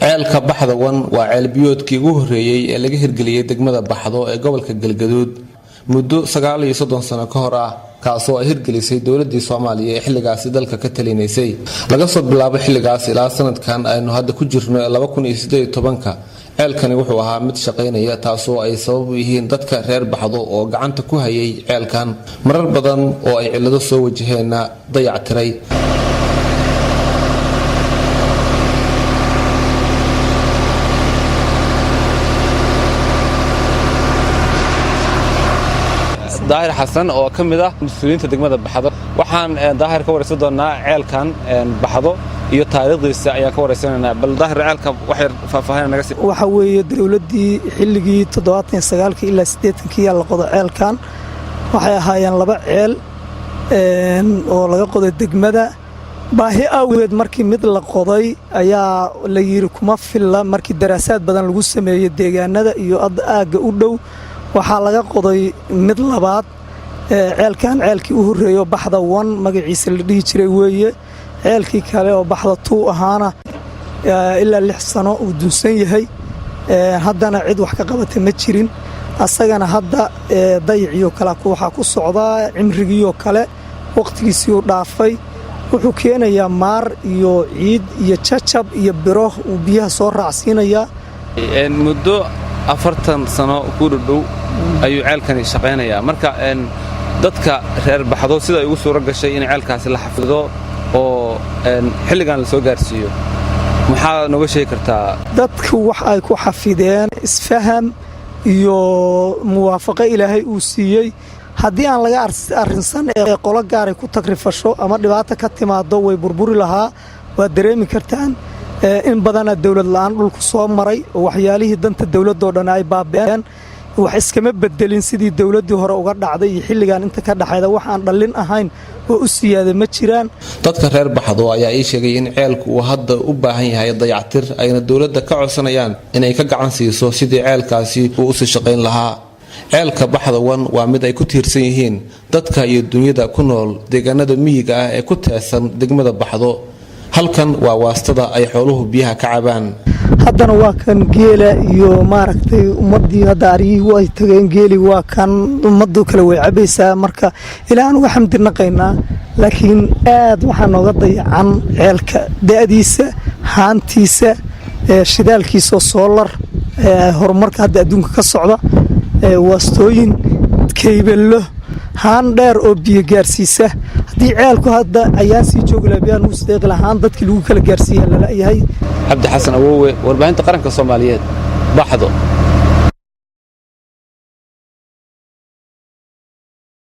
ceelka Baxdo waa ceel-biyoodkii ugu horeeyay ee laga hirgeliyay degmada Baxdo ee gobolka Galgaduud muddo 39 sano ka hor ah kaasoo ay hirgelisay Dowladdii Soomaaliya ee xilligaas dalka ka talinaysay laga soo bilaabo xilligaas ilaa sanadkan aynu hadda ku jirno 2018 ceelkani wuxuu ahaa mid shaqaynaya taasoo ay sabab u yihiin dadka reer Baxdo oo gacanta ku hayay ceelkan marar badan oo ay cilado soo wajaheena dayactiray daahir xasan oo kamid ah mas'uuliyiinta degmada Baxdo waxaan daahir ka wareysan doonaa ceelkan Baxdo iyo taariikhdiisa ayaa ka wareysanayna bal daahir ceelka waxay faahfaahin naga sii waxa weeye dawladdii xilligii 79 ilaa 80 la qodo ceelkan waxay ahaayeen laba ceel oo laga qoday degmada baahi awgeed markii mid la qoday ayaa la yiri kuma filla markii daraasaad badan lagu sameeyay deegaanada iyo aaga u dhow waxaa laga qoday mid labaad ceelkan ceelkii u horeeyo Baxdo 1 magaciisa la dhihi jiray weeye ceelkii kale oo Baxdo 2 ahaana ilaa 6 sano uu dunsan yahay haddana cid wax ka qabatay ma jirin asagana hadda dayiciyo kala waxa ku socda cimrigiyo kale waqtigiisii uu dhaafay wuxuu keenayaa maar iyo ciid iyo jajab iyo biro uu biyaha soo raacsiinaya muddo 40 sano ku dhow ayuu ceelkani shaqaynaya marka dadka reer Baxdo sida ay ugu soo gashay in ceelkaasi la xafido oo xilligan la soo gaarsiiyo maxaa nooga sheegi kartaa dadku wax ay ku xafideen isfaham iyo muwaafaqo Ilaahay uu siiyay haddii aan laga arrinsan ee qolo gaar ah ku tagrifasho ama dhibaato ka timaado way burburi lahaa waa dareemi kartaan in badana dawlad la'aan dhulku soo maray oo waxyaalihii danta dawladda oo dhan ay baabeen wax iskama bedelin sidii dawladdii hore uga dhacday iyo xilligan inta ka dhaxayda wax aan dhalin ahayn oo u siyaaday ma jiraan dadka reer Baxdo ayaa ay sheegay in ceelku uu hadda u baahan yahay dayactir ayna dawladda ka codsanayaan inay ka gacan siiso sidii ceelkaasi uu u sii shaqayn lahaa ceelka Baxdo waa mid ay ku tiirsan yihiin dadka iyo dunyada ku nool deegaanada miyiga ah ee ku teesan degmada Baxdo halkan waa waastada ay xooluhu biyaha ka cabaan haddana waa kan geela iyo maaragtay ummadii hadaariyi way tageen geeli waa kan ummadu kale way cabaysaa marka ilaahan uga xamdinaqaynaa laakiin aad waxaa nooga dayacan ceelka daadiisa haantiisa shidaalkiisa solar horumarka hadda adduunka ka socda waastooyin keybelo haan dheer oo biyo gaarsiisa haddii ceelku hadda ayaan sii joogi lahaa biyaan u isteeqi lahaan dadkii lagu kala gaarsiiyaa la leeyahay cabdi xasan awoowe warbaahinta qaranka Soomaaliyeed Baxdo